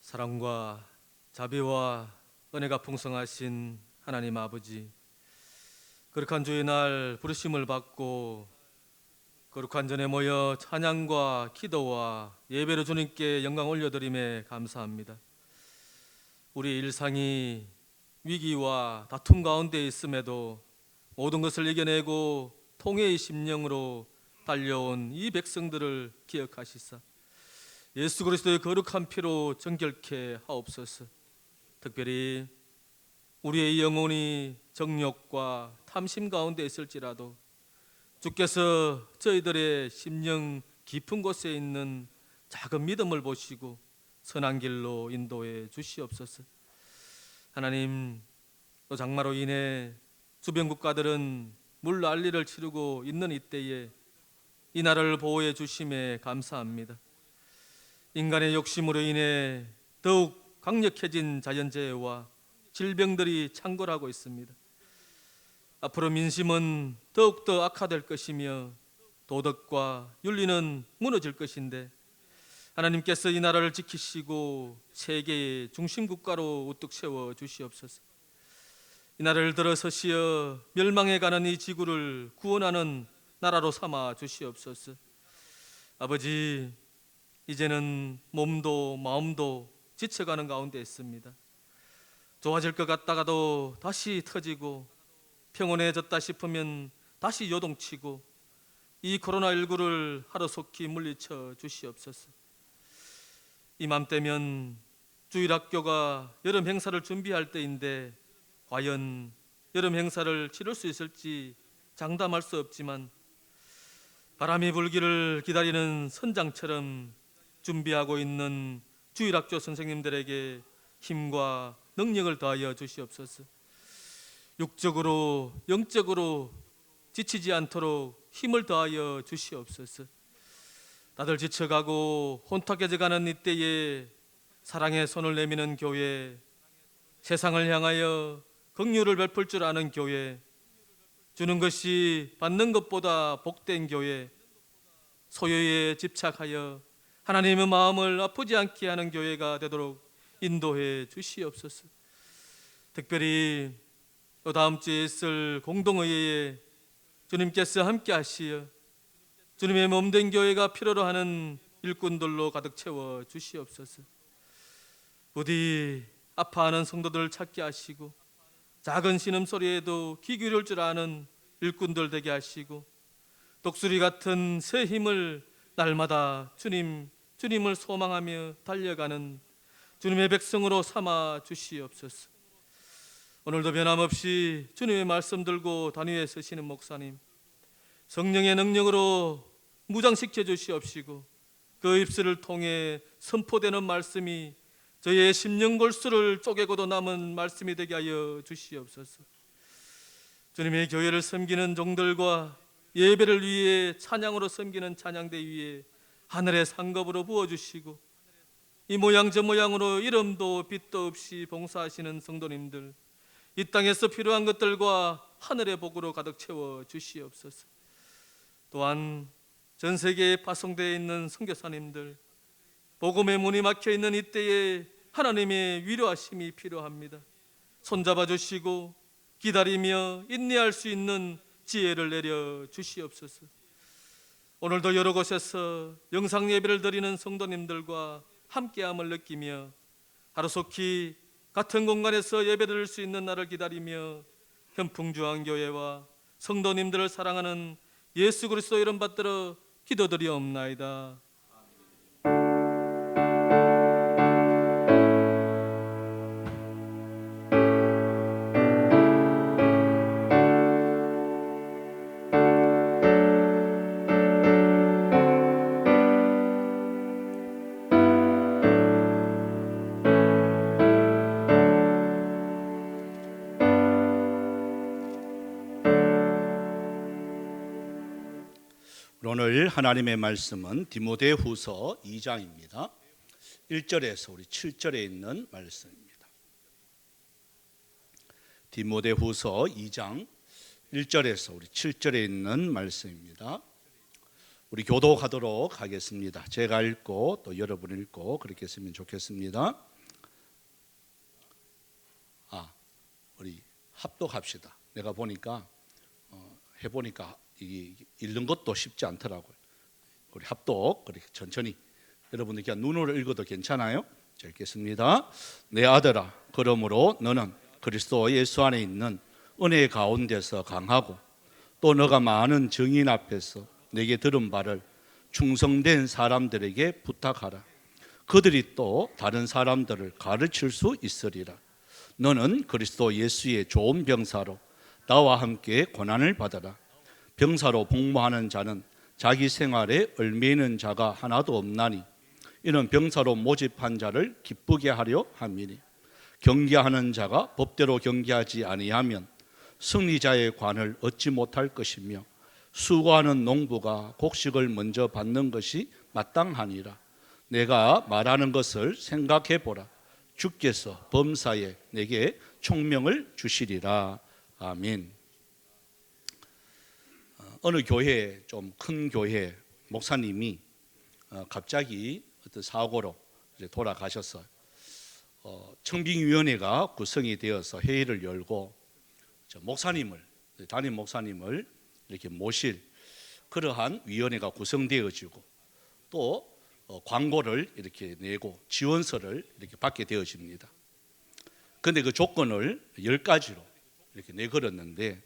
사랑과 자비와 은혜가 풍성하신 하나님 아버지, 거룩한 주의 날 부르심을 받고 거룩한 전에 모여 찬양과 기도와 예배로 주님께 영광 올려드림에 감사합니다. 우리 일상이 위기와 다툼 가운데 있음에도 모든 것을 이겨내고 통회의 심령으로 달려온 이 백성들을 기억하시사 예수 그리스도의 거룩한 피로 정결케 하옵소서. 특별히 우리의 영혼이 정욕과 탐심 가운데 있을지라도 주께서 저희들의 심령 깊은 곳에 있는 작은 믿음을 보시고 선한 길로 인도해 주시옵소서. 하나님, 또 장마로 인해 주변 국가들은 물난리를 치르고 있는 이때에 이 나라를 보호해 주심에 감사합니다. 인간의 욕심으로 인해 더욱 강력해진 자연재해와 질병들이 창궐하고 있습니다. 앞으로 민심은 더욱더 악화될 것이며 도덕과 윤리는 무너질 것인데 하나님께서 이 나라를 지키시고 세계의 중심국가로 우뚝 세워 주시옵소서. 이 나라를 들어서시어 멸망해가는 이 지구를 구원하는 나라로 삼아 주시옵소서. 아버지, 이제는 몸도 마음도 지쳐가는 가운데 있습니다. 좋아질 것 같다가도 다시 터지고 평온해졌다 싶으면 다시 요동치고 이 코로나19를 하루속히 물리쳐 주시옵소서. 이맘때면 주일학교가 여름 행사를 준비할 때인데 과연 여름 행사를 치를 수 있을지 장담할 수 없지만 바람이 불기를 기다리는 선장처럼 준비하고 있는 주일학교 선생님들에게 힘과 능력을 더하여 주시옵소서. 육적으로 영적으로 지치지 않도록 힘을 더하여 주시옵소서. 다들 지쳐가고 혼탁해져가는 이때에 사랑의 손을 내미는 교회, 세상을 향하여 긍휼을 베풀 줄 아는 교회, 주는 것이 받는 것보다 복된 교회, 소유에 집착하여 하나님의 마음을 아프지 않게 하는 교회가 되도록 인도해 주시옵소서. 특별히 다음 주에 있을 공동의회에 주님께서 함께 하시어 주님의 몸된 교회가 필요로 하는 일꾼들로 가득 채워 주시옵소서. 부디 아파하는 성도들을 찾게 하시고 작은 신음소리에도 귀 기울일 줄 아는 일꾼들 되게 하시고 독수리 같은 새 힘을 날마다 주님을 소망하며 달려가는 주님의 백성으로 삼아 주시옵소서. 오늘도 변함없이 주님의 말씀 들고 단위에 서시는 목사님, 성령의 능력으로 무장시켜 주시옵시고 그 입술을 통해 선포되는 말씀이 저희의 심령 골수를 쪼개고도 남은 말씀이 되게 하여 주시옵소서. 주님의 교회를 섬기는 종들과 예배를 위해 찬양으로 섬기는 찬양대 위에 하늘의 상급으로 부어주시고 이 모양 저 모양으로 이름도 빛도 없이 봉사하시는 성도님들, 이 땅에서 필요한 것들과 하늘의 복으로 가득 채워 주시옵소서. 또한 전 세계에 파송되어 있는 선교사님들, 복음의 문이 막혀 있는 이때에 하나님의 위로하심이 필요합니다. 손잡아 주시고 기다리며 인내할 수 있는 지혜를 내려 주시옵소서. 오늘도 여러 곳에서 영상 예배를 드리는 성도님들과 함께함을 느끼며 하루속히 같은 공간에서 예배 드릴 수 있는 날을 기다리며 현풍주한교회와 성도님들을 사랑하는 예수 그리스도 이름 받들어 기도드리옵나이다. 오늘 하나님의 말씀은 디모데후서 2장입니다. 1절에서 우리 7절에 있는 말씀입니다. 디모데후서 2장 1절에서 우리 7절에 있는 말씀입니다. 우리 교독하도록 하겠습니다. 제가 읽고 또 여러분 읽고 그렇게 했으면 좋겠습니다. 합독합시다. 내가 보니까 해보니까 읽는 것도 쉽지 않더라고요. 우리 합독 그렇게 천천히 여러분들 그냥 눈으로 읽어도 괜찮아요? 자, 읽겠습니다. 내 아들아, 그러므로 너는 그리스도 예수 안에 있는 은혜 가운데서 강하고 또 너가 많은 증인 앞에서 내게 들은 바를 충성된 사람들에게 부탁하라. 그들이 또 다른 사람들을 가르칠 수 있으리라. 너는 그리스도 예수의 좋은 병사로 나와 함께 고난을 받아라. 병사로 복무하는 자는 자기 생활에 얽매이는 자가 하나도 없나니 이는 병사로 모집한 자를 기쁘게 하려 함이니 경계하는 자가 법대로 경계하지 아니하면 승리자의 관을 얻지 못할 것이며 수고하는 농부가 곡식을 먼저 받는 것이 마땅하니라. 내가 말하는 것을 생각해 보라. 주께서 범사에 내게 총명을 주시리라. 아멘. 어느 교회, 좀 큰 교회 목사님이 갑자기 어떤 사고로 돌아가셨어요. 청빙위원회가 구성이 되어서 회의를 열고 담임 목사님을 이렇게 모실 그러한 위원회가 구성되어지고 또 광고를 이렇게 내고 지원서를 이렇게 받게 되어집니다. 그런데 그 조건을 10가지로 이렇게 내걸었는데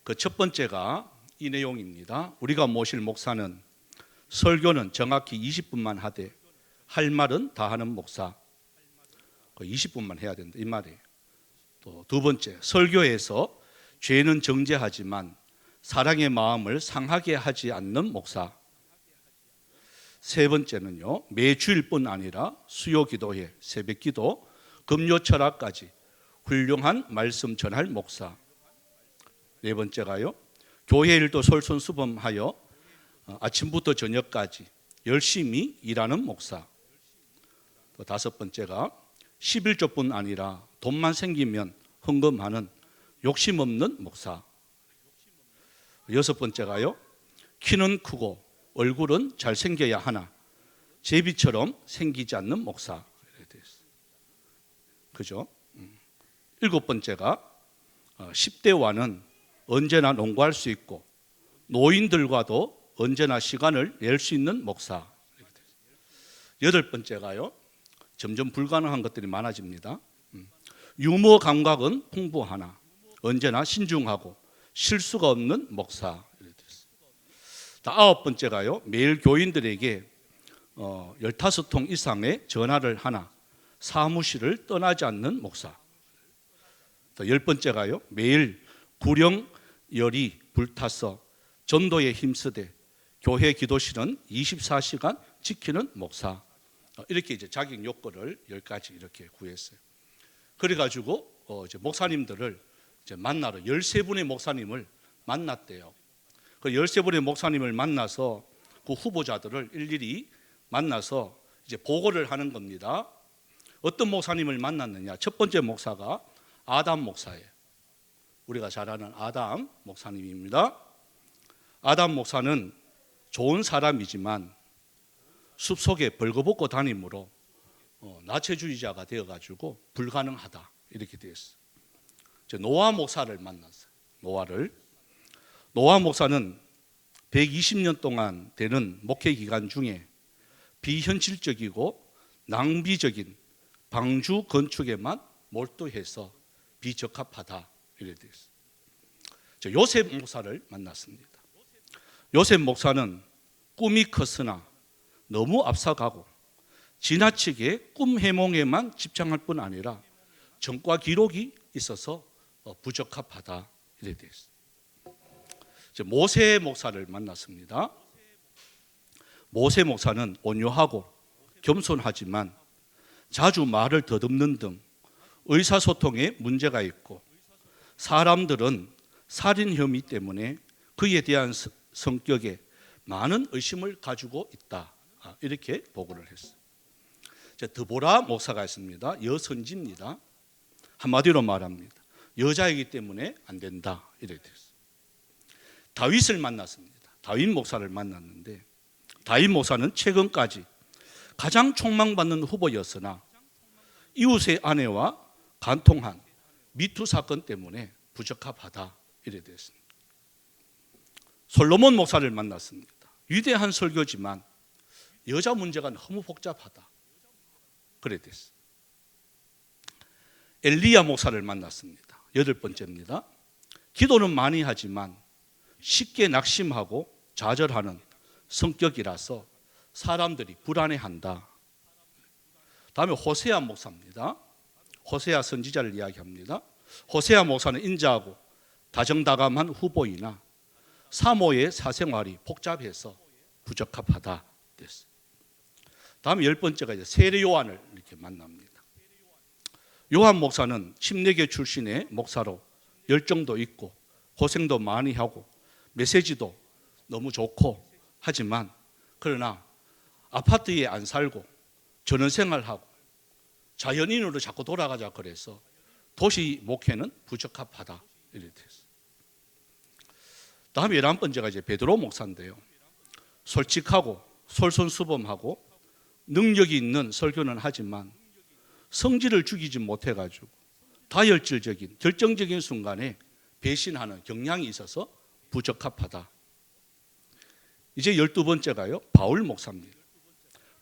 그 첫 번째가 이 내용입니다. 우리가 모실 목사는 설교는 정확히 20분만 하되 할 말은 다 하는 목사. 20분만 해야 된다 이 말이에요. 또 두 번째, 설교에서 죄는 정죄하지만 사랑의 마음을 상하게 하지 않는 목사. 세 번째는요, 매주일뿐 아니라 수요 기도회, 새벽 기도, 금요 철학까지 훌륭한 말씀 전할 목사. 네 번째가요, 교회 일도 솔선수범하여 아침부터 저녁까지 열심히 일하는 목사. 또 다섯 번째가 11조뿐 아니라 돈만 생기면 헌금하는 욕심 없는 목사. 여섯 번째가요, 키는 크고 얼굴은 잘생겨야 하나 제비처럼 생기지 않는 목사. 그죠? 일곱 번째가 10대와는 언제나 농구할 수 있고 노인들과도 언제나 시간을 낼 수 있는 목사. 여덟 번째가요, 점점 불가능한 것들이 많아집니다. 유머 감각은 풍부하나 언제나 신중하고 실수가 없는 목사. 아홉 번째가요, 매일 교인들에게 15통 이상의 전화를 하나 사무실을 떠나지 않는 목사. 열 번째가요, 매일 구령열이 불타서 전도에 힘쓰되 교회 기도실은 24시간 지키는 목사. 이렇게 이제 자격 요건을 10가지 이렇게 구했어요. 그래가지고 이제 목사님들을 이제 만나러 13분의 목사님을 만났대요. 그 13분의 목사님을 만나서 그 후보자들을 일일이 만나서 이제 보고를 하는 겁니다. 어떤 목사님을 만났느냐? 첫 번째 목사가 아담 목사예요. 우리가 잘 아는 아담 목사님입니다. 아담 목사는 좋은 사람이지만 숲속에 벌거벗고 다니므로 나체주의자가 되어가지고 불가능하다 이렇게 되었어요. 노아 목사를 만났어요. 노아 목사는 120년 동안 되는 목회 기간 중에 비현실적이고 낭비적인 방주 건축에만 몰두해서 비적합하다 이렇게 되었어요. 요셉 목사를 만났습니다. 요셉 목사는 꿈이 컸으나 너무 앞서가고 지나치게 꿈 해몽에만 집착할 뿐 아니라 전과 기록이 있어서 부적합하다 이렇게 되었어요. 모세 목사를 만났습니다. 모세 목사는 온유하고 겸손하지만 자주 말을 더듬는 등 의사소통에 문제가 있고 사람들은 살인 혐의 때문에 그에 대한 성격에 많은 의심을 가지고 있다 이렇게 보고를 했어요. 드보라 목사가 있습니다. 여선지입니다. 한마디로 말합니다. 여자이기 때문에 안 된다 이렇게 됐어요. 다윗을 만났습니다. 다윗 목사를 만났는데 다윗 목사는 최근까지 가장 촉망받는 후보였으나 이웃의 아내와 간통한 미투 사건 때문에 부적합하다 이래 됐습니다. 솔로몬 목사를 만났습니다. 위대한 설교지만 여자 문제가 너무 복잡하다 그래 됐어요. 엘리야 목사를 만났습니다. 8번째입니다. 기도는 많이 하지만 쉽게 낙심하고 좌절하는 성격이라서 사람들이 불안해한다. 다음에 호세아 목사입니다. 호세아 선지자를 이야기합니다. 호세아 목사는 인자하고 다정다감한 후보이나 사모의 사생활이 복잡해서 부적합하다 됐어요. 다음 10번째가 이제 세례 요한을 이렇게 만납니다. 요한 목사는 침례교 출신의 목사로 열정도 있고 고생도 많이 하고 메시지도 너무 좋고 하지만 그러나 아파트에 안 살고 전원생활하고 자연인으로 자꾸 돌아가자 그래서 도시 목회는 부적합하다 이렇게 됐어요. 다음 11번째가 이제 베드로 목사인데요. 솔직하고 솔선수범하고 능력이 있는 설교는 하지만 성질을 죽이지 못해가지고 다혈질적인 결정적인 순간에 배신하는 경향이 있어서 부적합하다. 이제 12번째가요. 바울 목사입니다.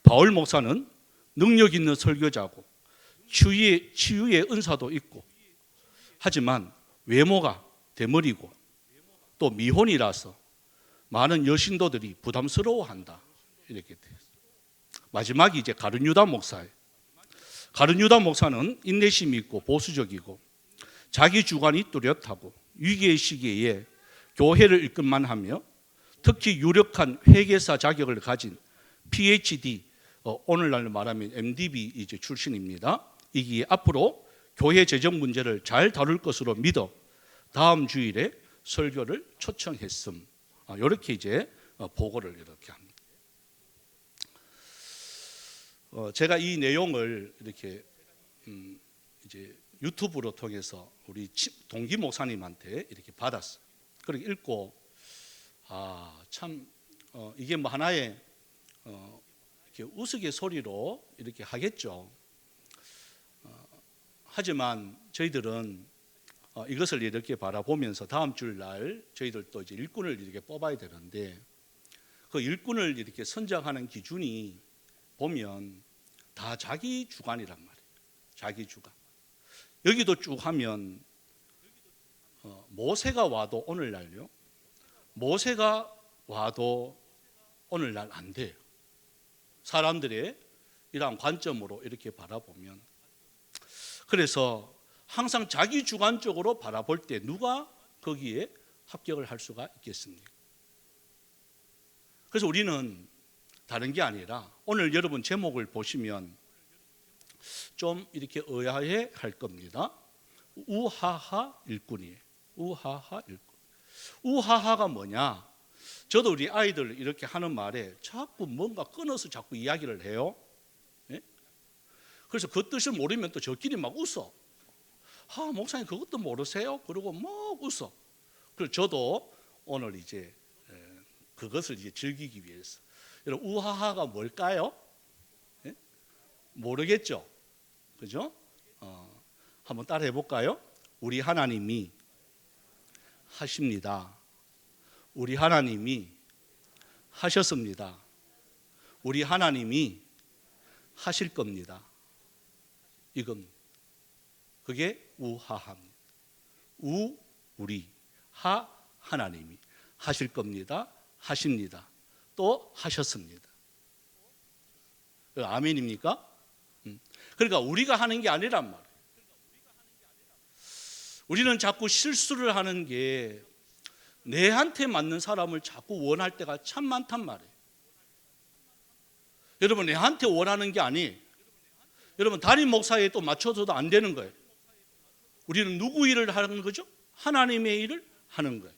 바울 목사는 능력 있는 설교자고 치유의 은사도 있고 하지만 외모가 대머리고 또 미혼이라서 많은 여신도들이 부담스러워한다 이렇게 돼요. 마지막이 이제 가룟유다 목사예요. 가룟유다 목사는 인내심이 있고 보수적이고 자기 주관이 뚜렷하고 위기의 시기에 교회를 이끌만 하며 특히 유력한 회계사 자격을 가진 PhD, 오늘날 말하면 MDB 이제 출신입니다. 이게 앞으로 교회 재정 문제를 잘 다룰 것으로 믿어 다음 주일에 설교를 초청했음. 이렇게 이제 보고를 이렇게 합니다. 제가 이 내용을 이렇게 이제 유튜브로 통해서 우리 동기 목사님한테 이렇게 받았어요. 그렇게 읽고 참 이게 뭐 하나의 이렇게 우스갯소리로 이렇게 하겠죠. 하지만 저희들은 이것을 이렇게 바라보면서 다음 주날 저희들도 이제 일꾼을 이렇게 뽑아야 되는데 그 일꾼을 이렇게 선정하는 기준이 보면 다 자기 주관이란 말이에요. 자기 주관. 여기도 쭉 하면 모세가 와도 오늘날요. 모세가 와도 오늘날 안 돼요. 사람들의 이러한 관점으로 이렇게 바라보면 그래서 항상 자기 주관적으로 바라볼 때 누가 거기에 합격을 할 수가 있겠습니까? 그래서 우리는 다른 게 아니라 오늘 여러분 제목을 보시면 좀 이렇게 의아해 할 겁니다. 우하하 일꾼이에요. 우하하 일꾼. 우하하가 뭐냐? 저도 우리 아이들 이렇게 하는 말에 자꾸 뭔가 끊어서 자꾸 이야기를 해요. 네? 그래서 그 뜻을 모르면 또 저끼리 막 웃어. 목사님 그것도 모르세요? 그러고 막 웃어. 그래서 저도 오늘 이제 그것을 이제 즐기기 위해서. 여러분 우하하가 뭘까요? 네? 모르겠죠? 그죠? 한번 따라 해볼까요? 우리 하나님이 하십니다. 우리 하나님이 하셨습니다. 우리 하나님이 하실 겁니다. 이겁니다. 그게 우하합니다. 우리 하나님이 하실 겁니다. 하십니다. 또 하셨습니다. 아멘입니까? 그러니까 우리가 하는 게 아니란 말이에요. 우리는 자꾸 실수를 하는 게 내한테 맞는 사람을 자꾸 원할 때가 참 많단 말이에요. 여러분 내한테 원하는 게 아니에요. 여러분 담임 목사에 또 맞춰서도 안 되는 거예요. 우리는 누구 일을 하는 거죠? 하나님의 일을 하는 거예요.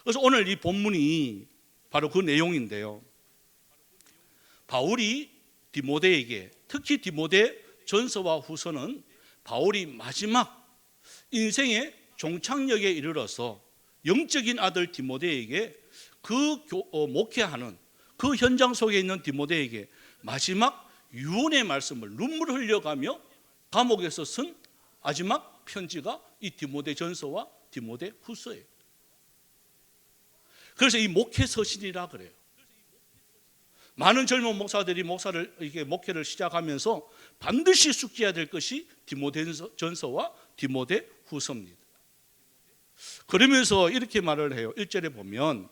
그래서 오늘 이 본문이 바로 그 내용인데요. 바울이 디모데에게 특히 디모데 전서와 후서는 바울이 마지막 인생의 종착역에 이르러서 영적인 아들 디모데에게 그 목회하는 그 현장 속에 있는 디모데에게 마지막 유언의 말씀을 눈물 흘려가며 감옥에서 쓴 마지막 편지가 이 디모데전서와 디모데후서예요. 그래서 이 목회서신이라 그래요. 많은 젊은 목사들이 목회를 시작하면서 반드시 숙지해야 될 것이 디모데전서와 디모데후서입니다. 그러면서 이렇게 말을 해요. 1절에 보면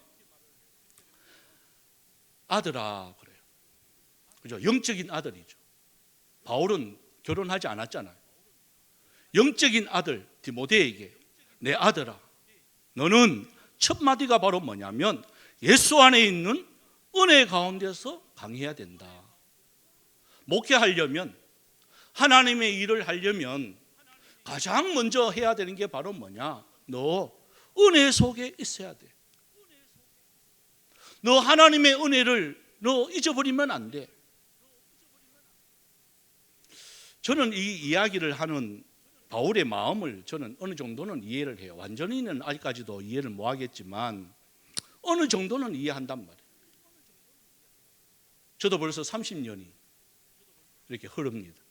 아들아 그래요. 그죠? 영적인 아들이죠. 바울은 결혼하지 않았잖아요. 영적인 아들 디모데에게 내 아들아, 너는 첫 마디가 바로 뭐냐면 예수 안에 있는 은혜 가운데서 강해야 된다. 목회하려면, 하나님의 일을 하려면 가장 먼저 해야 되는 게 바로 뭐냐? 너 은혜 속에 있어야 돼. 너 하나님의 은혜를 너 잊어버리면 안 돼. 저는 이 이야기를 하는 바울의 마음을 저는 어느 정도는 이해를 해요. 완전히는 아직까지도 이해를 못 하겠지만 어느 정도는 이해한단 말이에요. 저도 벌써 30년이 이렇게 흐릅니다.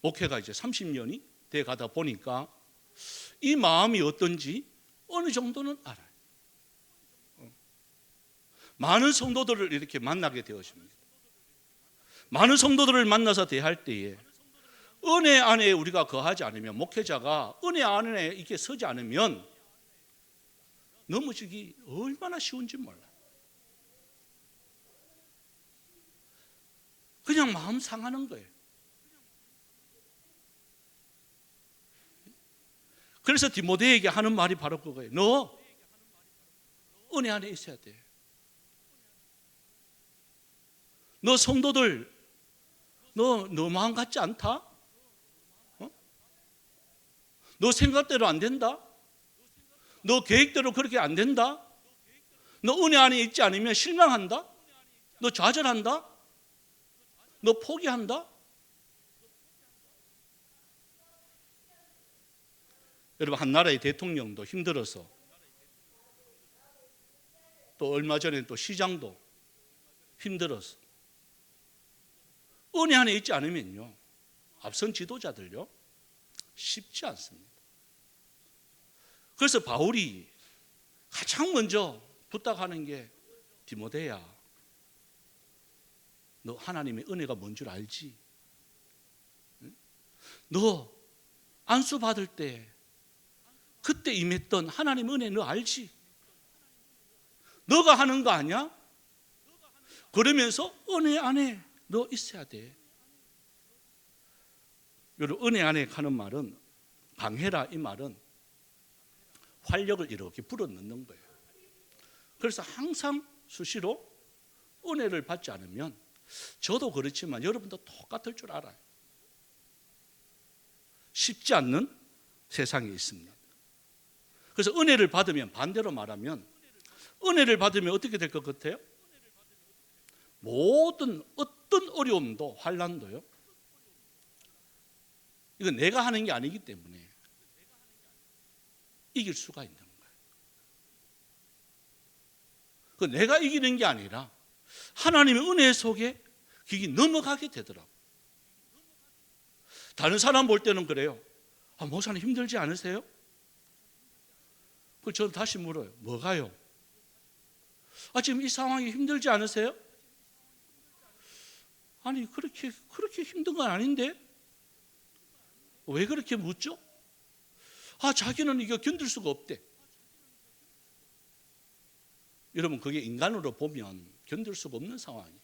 목회가 이제 30년이 돼 가다 보니까 이 마음이 어떤지 어느 정도는 알아요. 많은 성도들을 이렇게 만나게 되었습니다. 많은 성도들을 만나서 대할 때에 은혜 안에 우리가 거하지 않으면, 목회자가 은혜 안에 이렇게 서지 않으면 넘어지기 얼마나 쉬운지 몰라요. 그냥 마음 상하는 거예요. 그래서 디모데에게 하는 말이 바로 그거예요. 너 은혜 안에 있어야 돼. 너 성도들 너 마음 같지 않다? 너 생각대로 안 된다? 너 계획대로 그렇게 안 된다? 너 은혜 안에 있지 않으면 실망한다? 너 좌절한다? 너 포기한다? 여러분, 한 나라의 대통령도 힘들어서, 또 얼마 전에 또 시장도 힘들어서 은혜 안에 있지 않으면요, 앞선 지도자들요 쉽지 않습니다. 그래서 바울이 가장 먼저 부탁하는 게 디모데야, 너 하나님의 은혜가 뭔 줄 알지? 너 안수 받을 때 그때 임했던 하나님의 은혜 너 알지? 너가 하는 거 아니야? 그러면서 은혜 안에 너 있어야 돼. 여러분, 은혜 안에 가는 말은, 강해라 이 말은 활력을 이렇게 불어넣는 거예요. 그래서 항상 수시로 은혜를 받지 않으면, 저도 그렇지만 여러분도 똑같을 줄 알아요. 쉽지 않는 세상에 있습니다. 그래서 은혜를 받으면, 반대로 말하면 은혜를 받으면 어떻게 될 것 같아요? 모든 어떤 어려움도, 환난도요, 이건 내가 하는 게 아니기 때문에 이길 수가 있는 거예요. 그 내가 이기는 게 아니라 하나님의 은혜 속에 그게 넘어가게 되더라고요. 다른 사람 볼 때는 그래요. 목사님 힘들지 않으세요? 그럼 저는 다시 물어요. 뭐가요? 지금 이 상황이 힘들지 않으세요? 아니, 그렇게 힘든 건 아닌데 왜 그렇게 묻죠? 자기는 이거 견딜 수가 없대. 여러분, 그게 인간으로 보면 견딜 수가 없는 상황이에요.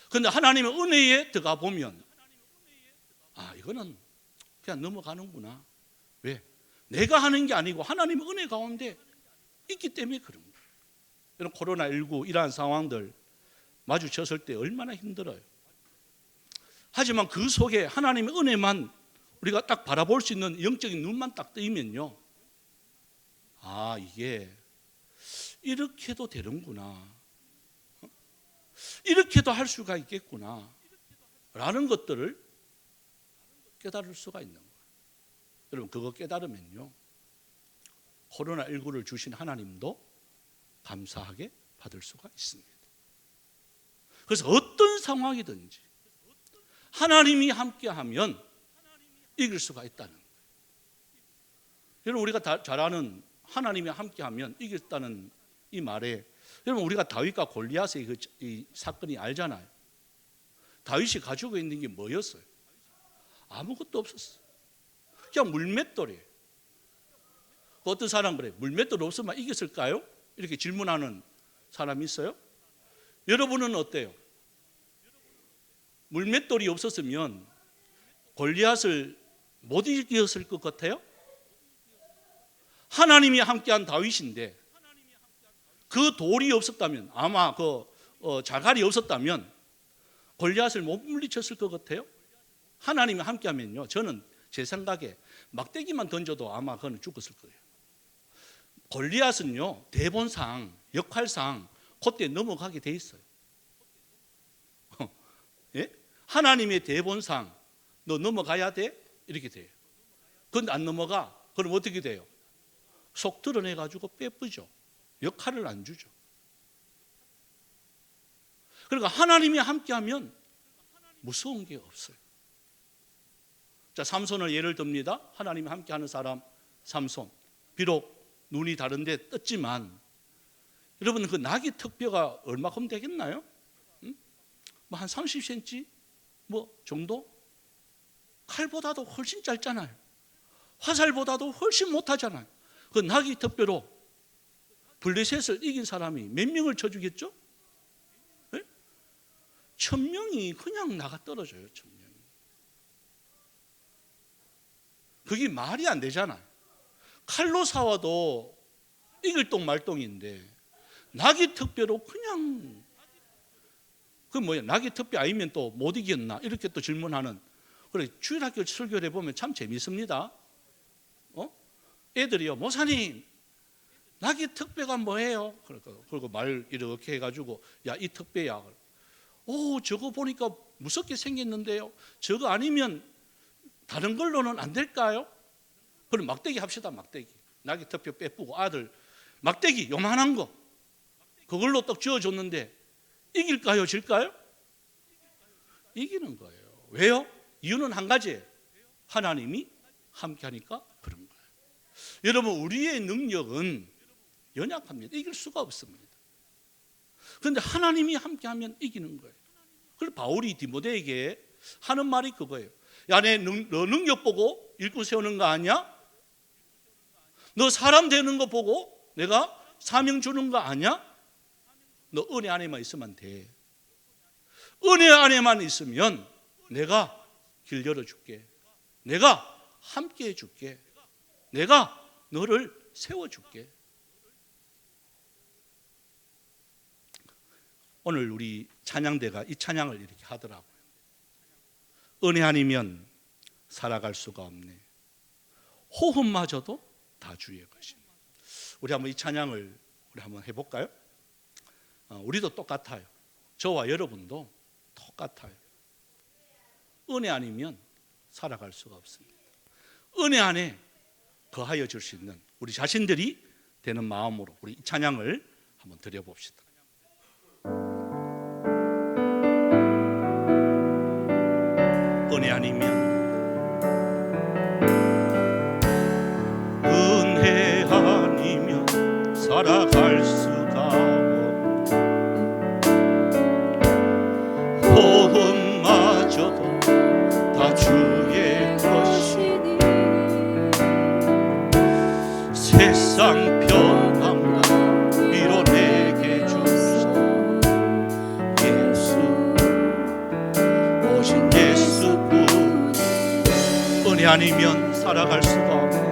그런데 하나님의 은혜에 들어가 보면 이거는 그냥 넘어가는구나. 왜? 내가 하는 게 아니고 하나님의 은혜 가운데 있기 때문에 그런 거예요. 여러분, 코로나19 이러한 상황들 마주쳤을 때 얼마나 힘들어요. 하지만 그 속에 하나님의 은혜만 우리가 딱 바라볼 수 있는 영적인 눈만 딱 뜨이면요, 이게 이렇게도 되는구나, 이렇게도 할 수가 있겠구나 라는 것들을 깨달을 수가 있는 거예요. 여러분, 그거 깨달으면요, 코로나19를 주신 하나님도 감사하게 받을 수가 있습니다. 그래서 어떤 상황이든지 하나님이 함께하면 이길 수가 있다는 거예요. 여러분, 우리가 잘 아는 하나님이 함께하면 이겼다는 이 말에, 여러분, 우리가 다윗과 골리앗의 이 사건이 알잖아요. 다윗이 가지고 있는 게 뭐였어요? 아무것도 없었어요. 그냥 물맷돌이에요. 어떤 사람 그래, 물맷돌 없으면 이겼을까요? 이렇게 질문하는 사람이 있어요? 여러분은 어때요? 물맷돌이 없었으면 골리앗을 못 이겼을 것 같아요? 하나님이 함께한 다윗인데 그 돌이 없었다면, 아마 그 자갈이 없었다면 골리앗을 못 물리쳤을 것 같아요? 하나님이 함께하면요, 저는 제 생각에 막대기만 던져도 아마 그는 죽었을 거예요. 골리앗은요, 대본상, 역할상 그때 넘어가게 돼 있어요. 예? 하나님의 대본상 너 넘어가야 돼? 이렇게 돼요. 그런데 안 넘어가. 그럼 어떻게 돼요? 속 드러내가지고 빼쁘죠. 역할을 안 주죠. 그러니까 하나님이 함께하면 무서운 게 없어요. 자, 삼손을 예를 듭니다. 하나님이 함께하는 사람 삼손. 비록 눈이 다른데 떴지만, 여러분, 그 나귀 턱뼈가 얼마큼 되겠나요? 뭐 한 30cm 뭐 정도? 칼보다도 훨씬 짧잖아요. 화살보다도 훨씬 못하잖아요. 그 나귀 턱뼈로 블레셋을 이긴 사람이 몇 명을 쳐주겠죠? 네? 1000명이 그냥 나가 떨어져요. 1000명이. 그게 말이 안 되잖아요. 칼로 싸워도 이길 똥 말똥인데 나귀 턱뼈로 그냥, 그 뭐야, 나귀 턱뼈 아니면 또 못 이겼나? 이렇게 또 질문하는. 그래, 주일학교 설교를 해보면 참 재밌습니다. 애들이요, 목사님 나귀 턱뼈가 뭐예요? 그리고 말 이렇게 해가지고, 야, 이 턱뼈야. 오, 저거 보니까 무섭게 생겼는데요. 저거 아니면 다른 걸로는 안 될까요? 그럼 막대기 합시다. 막대기. 나귀 턱뼈 빼쁘고 아들 막대기 요만한 거 그걸로 딱 쥐어줬는데 이길까요? 질까요? 이기는 거예요. 왜요? 이유는 한 가지예요. 하나님이 함께하니까 그런 거예요. 여러분, 우리의 능력은 연약합니다. 이길 수가 없습니다. 그런데 하나님이 함께하면 이기는 거예요. 그래서 바울이 디모데에게 하는 말이 그거예요. 야, 너 능력 보고 일꾼 세우는 거 아니야? 너 사람 되는 거 보고 내가 사명 주는 거 아니야? 너 은혜 안에만 있으면 돼. 은혜 안에만 있으면 내가 길 열어줄게. 내가 함께 해줄게. 내가 너를 세워줄게. 오늘 우리 찬양대가 이 찬양을 이렇게 하더라고요. 은혜 아니면 살아갈 수가 없네. 호흡마저도 다 주의 것입니다. 우리 한번 이 찬양을 우리 한번 해볼까요? 우리도 똑같아요. 저와 여러분도 똑같아요. 은혜 아니면 살아갈 수가 없습니다. 은혜 안에 거하여 줄 수 있는 우리 자신들이 되는 마음으로 우리 이 찬양을 한번 드려봅시다. 은혜 아니면, 은혜 아니면 살아갈 수가 없네. 호흡마저도 다 주의 것이니 세상 평안과 위로 내게 주소. 예수, 오신 예수뿐. 은혜 아니면 살아갈 수가 없네.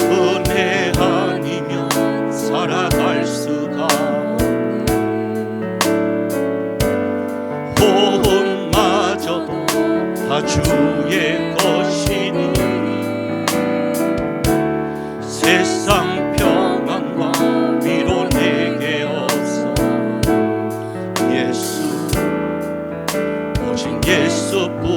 은혜 아니면 살아갈 수가 없네. 호흡마저도 다 주의 것이니 세상 평안과 위로 내게 없어. 예수, 오신 예수뿐.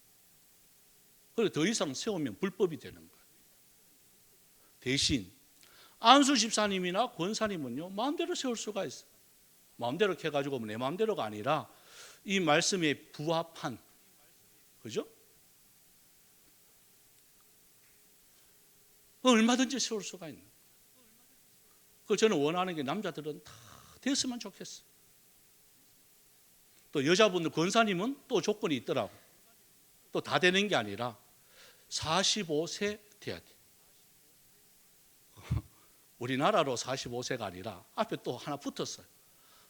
그리고 더 이상 세우면 불법이 되는 거예요. 대신 안수 집사님이나 권사님은요, 마음대로 세울 수가 있어요. 마음대로 해가지고 내 마음대로가 아니라 이 말씀에 부합한, 그죠? 얼마든지 세울 수가 있는. 그 저는 원하는 게 남자들은 다 됐으면 좋겠어요. 또 여자분들 권사님은 또 조건이 있더라고. 또 다 되는 게 아니라 45세 돼야 돼. 우리나라로 45세가 아니라 앞에 또 하나 붙었어요.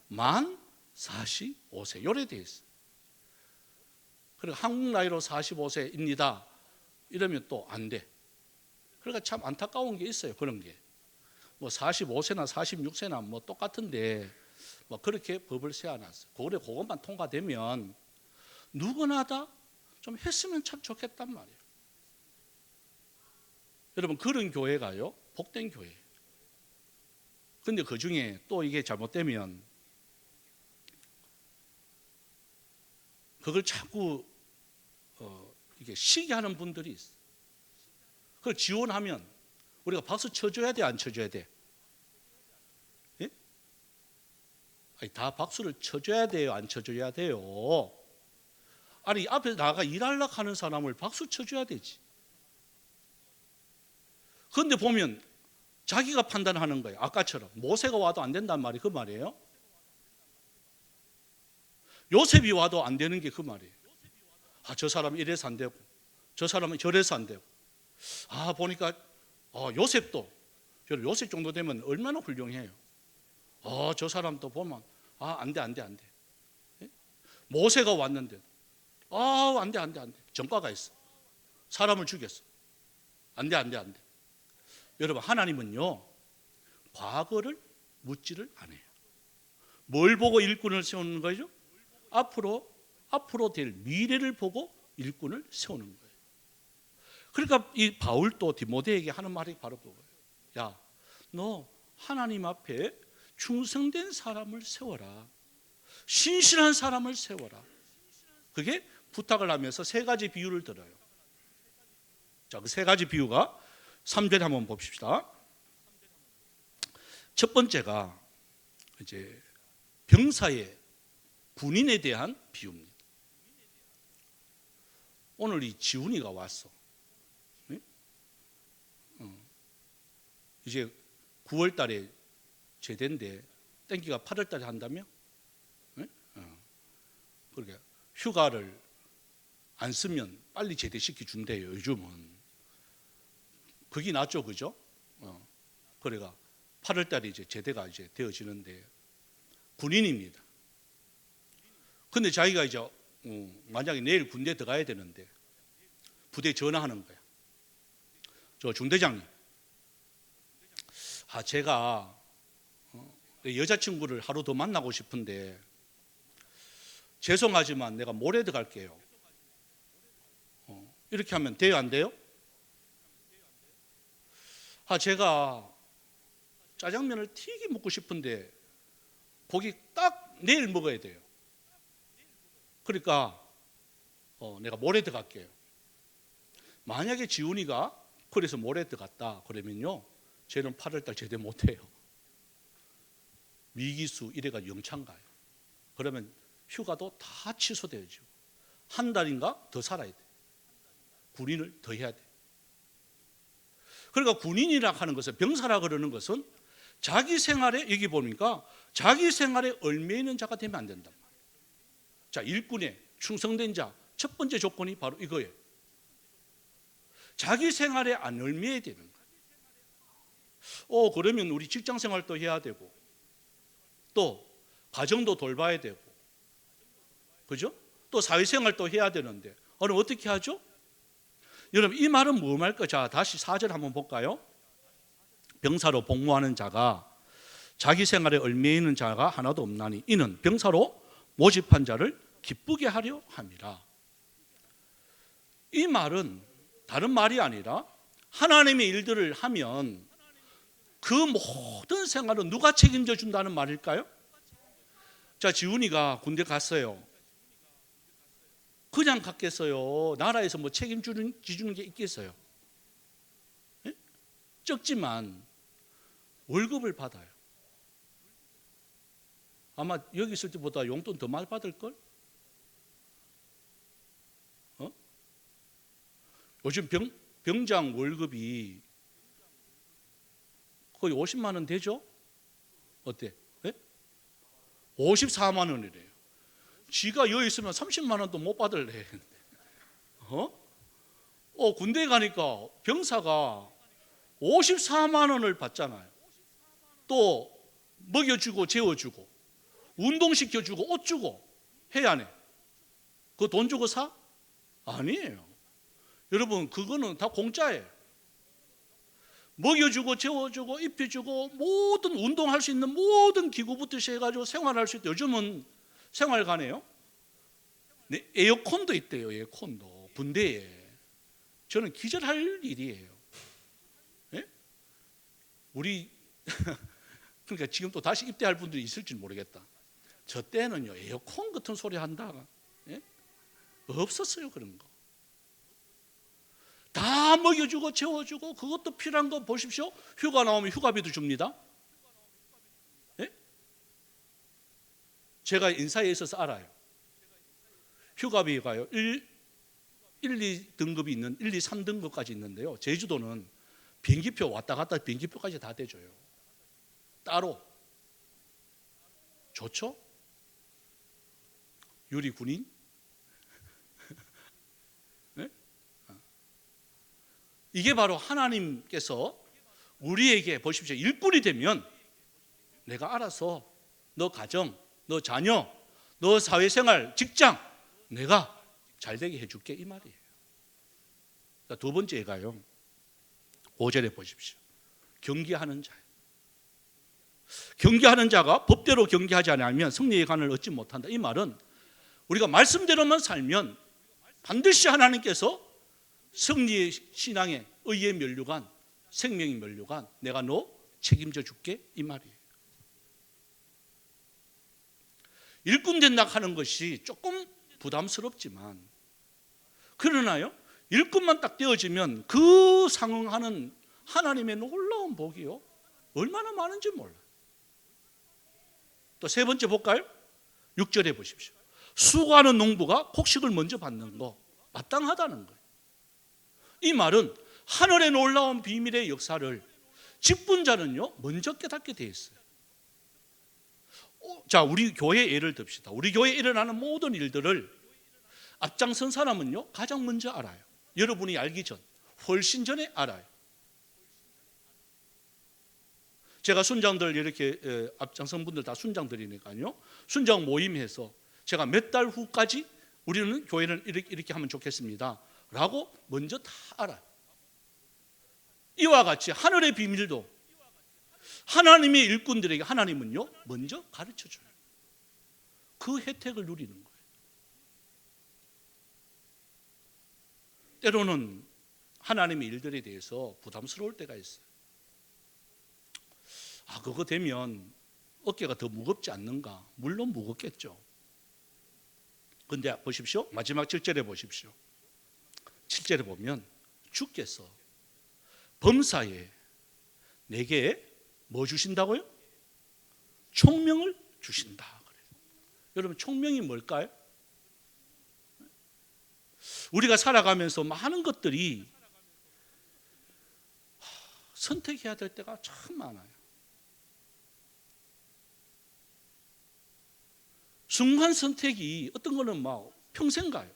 만 45세 요래 돼 있어요. 그리고 한국 나이로 45세입니다. 이러면 또 안 돼. 그러니까 참 안타까운 게 있어요. 그런 게. 뭐 45세나 46세나 뭐 똑같은데 뭐 그렇게 법을 세워놨어요. 그것만 통과되면 누구나 다 좀 했으면 참 좋겠단 말이에요. 여러분, 그런 교회가요, 복된 교회예요. 근데 그 중에 또 이게 잘못되면 그걸 자꾸 이게 시기하는 분들이 있어요. 그걸 지원하면 우리가 박수 쳐줘야 돼, 안 쳐줘야 돼? 예? 아니, 다 박수를 쳐줘야 돼요, 안 쳐줘야 돼요? 아니, 앞에 나가 일하려고 하는 사람을 박수 쳐줘야 되지. 그런데 보면 자기가 판단하는 거예요. 아까처럼 모세가 와도 안 된단 말이 그 말이에요. 요셉이 와도 안 되는 게 그 말이에요. 아, 저 사람은 이래서 안 되고 저 사람은 저래서 안 되고. 아, 보니까 요셉도 요셉 정도 되면 얼마나 훌륭해요. 저 사람도 보면 안 돼. 예? 모세가 왔는데 안 돼. 전과가 있어. 사람을 죽였어. 안 돼. 여러분, 하나님은요, 과거를 묻지를 않아요. 뭘 보고 일꾼을 세우는 거죠? 앞으로 될 미래를 보고 일꾼을 세우는 거예요. 그러니까 이 바울도 디모데에게 하는 말이 바로 그거예요. 야, 너 하나님 앞에 충성된 사람을 세워라. 신실한 사람을 세워라. 그게 부탁을 하면서 세 가지 비유를 들어요. 자, 그 세 가지 비유가 3절에 한번 봅시다. 첫 번째가 이제 병사의 군인에 대한 비유입니다. 오늘 이 지훈이가 왔어. 이제 9월 달에 제대인데 땡기가 8월 달에 한다며? 그러니까 휴가를 안 쓰면 빨리 제대시켜 준대요. 요즘은 그게 낫죠, 그죠? 그래가 8월 달에 이제 제대가 이제 되어지는데 군인입니다. 근데 자기가 이제 만약에 내일 군대 들어가야 되는데 부대에 전화하는 거야. 저 중대장님, 제가 여자친구를 하루 더 만나고 싶은데 죄송하지만 내가 모레 들어갈게요. 이렇게 하면 돼요, 안 돼요? 제가 짜장면을 튀게 먹고 싶은데 고기 딱 내일 먹어야 돼요. 그러니까 내가 모레 들어갈게요. 만약에 지훈이가 그래서 모레 들어갔다 그러면요, 쟤는 8월달 제대 못해요. 미기수 이래가 영창 가요. 그러면 휴가도 다 취소되어지고 한 달인가 더 살아야 돼. 군인을 더 해야 돼. 그러니까 군인이라 하는 것은, 병사라 그러는 것은 자기 생활에, 여기 보니까 자기 생활에 얽매이는 자가 되면 안 된단 말이에요. 자, 일꾼에 충성된 자 첫 번째 조건이 바로 이거예요. 자기 생활에 안 얽매여야 되는 거예요. 그러면 우리 직장 생활도 해야 되고 또 가정도 돌봐야 되고, 그죠? 또 사회생활도 해야 되는데 어떻게 하죠? 여러분, 이 말은 뭐 말까? 자, 다시 4절 한번 볼까요? 병사로 복무하는 자가 자기 생활에 얽매이는 자가 하나도 없나니 이는 병사로 모집한 자를 기쁘게 하려 함이라. 이 말은 다른 말이 아니라 하나님의 일들을 하면 그 모든 생활은 누가 책임져 준다는 말일까요? 자, 지훈이가 군대 갔어요. 그냥 갔겠어요? 나라에서 뭐 책임지주는 게 있겠어요? 예? 적지만 월급을 받아요. 아마 여기 있을 때보다 용돈 더 많이 받을걸? 요즘 병장 월급이 거의 50만 원 되죠? 어때? 네? 54만 원이래요. 지가 여기 있으면 30만 원도 못 받을래. 군대에 가니까 병사가 54만 원을 받잖아요. 또 먹여주고 재워주고 운동시켜주고 옷 주고 해야 하네. 그거 돈 주고 사? 아니에요. 여러분, 그거는 다 공짜예요. 먹여주고 재워주고 입혀주고 모든 운동할 수 있는 모든 기구부터 시작해가지고 생활할 수 있대. 요즘은 생활관에요. 네, 에어컨도 있대요. 에어컨도 군대에. 저는 기절할 일이에요. 네? 우리 그러니까 지금 또 다시 입대할 분들이 있을지 모르겠다. 저 때는요 에어컨 같은 소리 한다가 없었어요. 그런 거 다 먹여주고 재워주고 그것도 필요한 거 보십시오. 휴가 나오면 휴가비도 줍니다. 제가 인사에 있어서 알아요. 휴가비가요 1, 2등급이 있는 1, 2, 3등급까지 있는데요. 제주도는 비행기표 왔다 갔다 비행기표까지 다 대줘요. 따로. 좋죠? 유리 군인? 네? 이게 바로 하나님께서 우리에게 보십시오. 일꾼이 되면 내가 알아서 너 가정, 너 자녀, 너 사회생활, 직장 내가 잘 되게 해줄게 이 말이에요. 두 번째가요 5절에 보십시오. 경계하는 자예요. 경계하는 자가 법대로 경계하지 않으면 승리의 간을 얻지 못한다. 이 말은 우리가 말씀대로만 살면 반드시 하나님께서 승리의 신앙의 의의 면류관, 생명의 면류관 내가 너 책임져 줄게 이 말이에요. 일꾼 된다 하는 것이 조금 부담스럽지만 그러나요 일꾼만 딱 되어지면 그 상응하는 하나님의 놀라운 복이요 얼마나 많은지 몰라요. 또 세 번째 볼까요? 6절에 보십시오. 수고하는 농부가 곡식을 먼저 받는 거 마땅하다는 거예요. 이 말은 하늘의 놀라운 비밀의 역사를 직분자는요 먼저 깨닫게 돼 있어요. 자, 우리 교회 예를 듭시다. 우리 교회에 일어나는 모든 일들을 앞장선 사람은요 가장 먼저 알아요. 여러분이 알기 전, 훨씬 전에 알아요. 제가 순장들 이렇게 앞장선 분들 다 순장들이니까요. 순장 모임해서 제가 몇 달 후까지 우리는 교회는 이렇게 하면 좋겠습니다 라고 먼저 다 알아요. 이와 같이 하늘의 비밀도 하나님의 일꾼들에게 하나님은요 먼저 가르쳐줘요. 그 혜택을 누리는 거예요. 때로는 하나님의 일들에 대해서 부담스러울 때가 있어요. 그거 되면 어깨가 더 무겁지 않는가? 물론 무겁겠죠. 그런데 보십시오. 마지막 7절에 보십시오. 7절에 보면 주께서 범사에 내게 뭐 주신다고요? 총명을 주신다. 여러분 총명이 뭘까요? 우리가 살아가면서 많은 것들이 선택해야 될 때가 참 많아요. 순간 선택이 어떤 거는 막 평생 가요.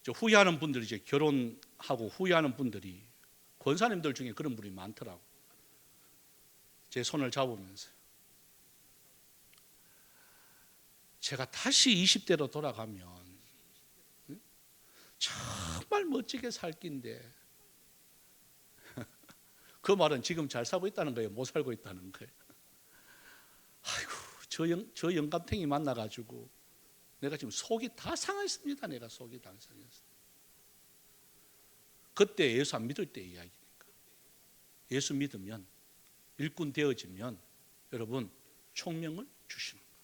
후회하는 분들이 이제 결혼하고 후회하는 분들이 권사님들 중에 그런 분이 많더라고. 제 손을 잡으면서 제가 다시 20대로 돌아가면 정말 멋지게 살 낀데 그 말은 지금 잘 살고 있다는 거예요? 못 살고 있다는 거예요? 아이고 저 영감탱이 만나가지고 내가 지금 속이 다 상했습니다. 내가 속이 다 상했어요. 그때 예수 안 믿을 때 이야기니까. 예수 믿으면 일꾼 되어지면 여러분 총명을 주시는 거예요.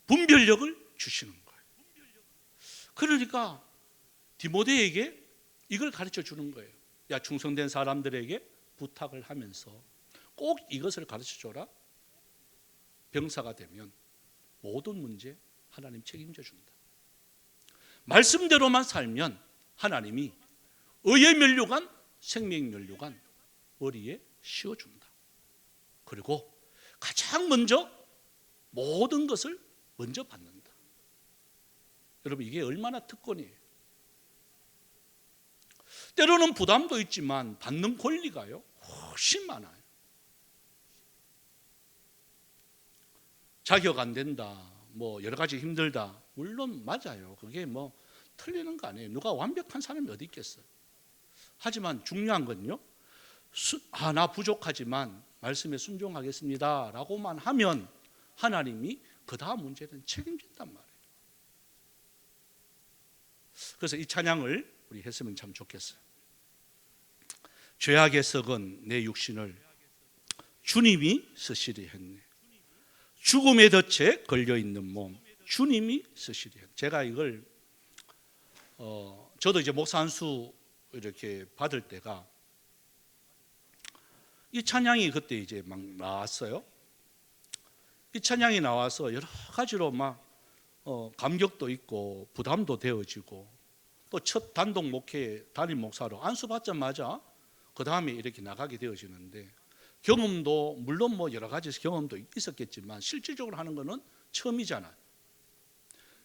분별력을 주시는 거예요. 그러니까 디모데에게 이걸 가르쳐 주는 거예요. 야, 충성된 사람들에게 부탁을 하면서 꼭 이것을 가르쳐 줘라. 병사가 되면 모든 문제 하나님 책임져 준다. 말씀대로만 살면 하나님이 의의 면류관, 생명의 면류관 머리에 씌워준다. 그리고 가장 먼저 모든 것을 먼저 받는다. 여러분, 이게 얼마나 특권이에요. 때로는 부담도 있지만 받는 권리가요 훨씬 많아요. 자격 안 된다, 뭐 여러 가지 힘들다, 물론 맞아요. 그게 뭐 틀리는 거 아니에요. 누가 완벽한 사람이 어디 있겠어요. 하지만 중요한 건요, 나 부족하지만 말씀에 순종하겠습니다 라고만 하면 하나님이 그 다음 문제는 책임진단 말이에요. 그래서 이 찬양을 우리 했으면 참 좋겠어요. 죄악에 썩은 내 육신을 주님이 쓰시리 했네. 죽음의 덫에 걸려있는 몸 주님이 쓰시리 했네. 제가 이걸 저도 이제 목사 안수 이렇게 받을 때가 이 찬양이 그때 이제 막 나왔어요. 이 찬양이 나와서 여러 가지로 막 감격도 있고 부담도 되어지고, 또 첫 단독 목회 담임 목사로 안수 받자마자 그 다음에 이렇게 나가게 되어지는데, 경험도 물론 뭐 여러 가지 경험도 있었겠지만 실질적으로 하는 거는 처음이잖아요.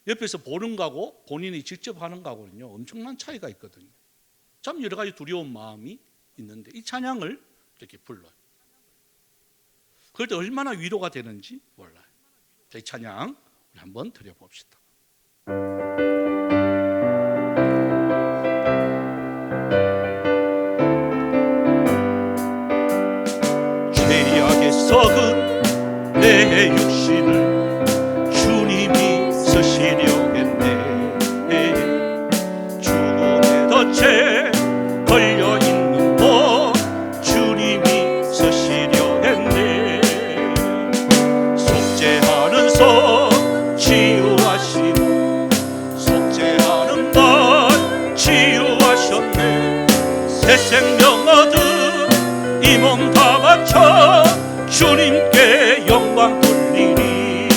옆에서 보는 거하고 본인이 직접 하는 거하고는요 엄청난 차이가 있거든요. 참 여러 가지 두려운 마음이 있는데 이 찬양을 이렇게 불러요. 그럴 때 얼마나 위로가 되는지 몰라요. 이 찬양 우리 한번 드려봅시다. 죄악에 썩은 내 육신을 주님이 쓰시려 했네. 죽음의 덫에 걸려있는 몸 주님이 쓰시려 했네. 속죄하는 손 치유하시고 속죄하는 날 치유하셨네. 새 생명 얻은 이 몸 다 바쳐 주님께 영광 돌리니.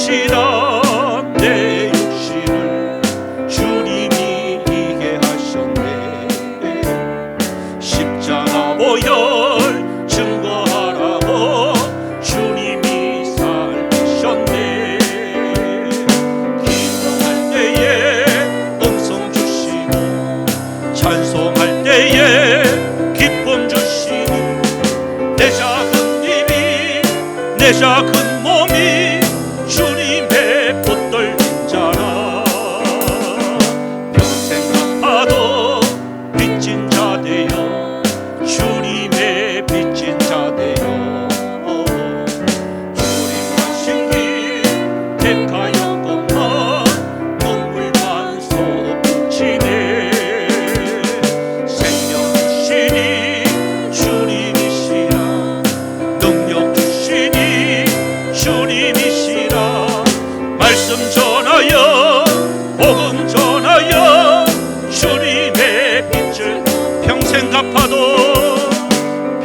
멈춰치라 내 육신을 주님이 이게 하셨네. 십자가 보혈 증거하라고 주님이 살리셨네. 기도할 때에 음성 주시고 찬송할 때에 기쁨 주시니 내 작은 입이 내 작은 몸이 주님의 붙들린 자라. 평생 갚아도 빚진 자 되어 주님의 빚진 자 되어 주님 하신 길 택하였건만 눈물만 쏟치네. 생명 주시니 주님이시라. 능력 주시니 주님이시라. 말씀 전하여 복음 전하여 주님의 빛을 평생 갚아도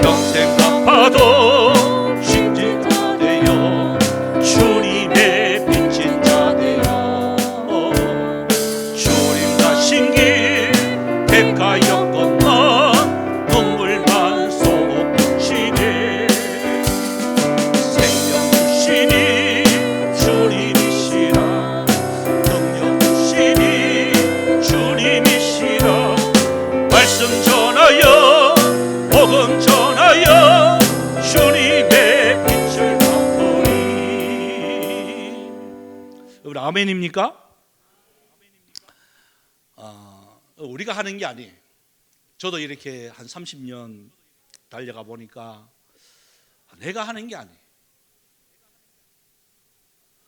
평생 갚아도 빚진 자 되어 주님의 빚진 자 되어 주님 가신 길 택하였건만 눈물만 쏟치네. 생명 주시니 주님이시라. 능력 주시니 주님이시라. 말씀 전하여 복음 전하여 주님의 빛을 갚으리. 여러분 아멘입니까? 우리가 하는 게 아니에요. 저도 이렇게 한 30년 달려가 보니까 내가 하는 게 아니에요.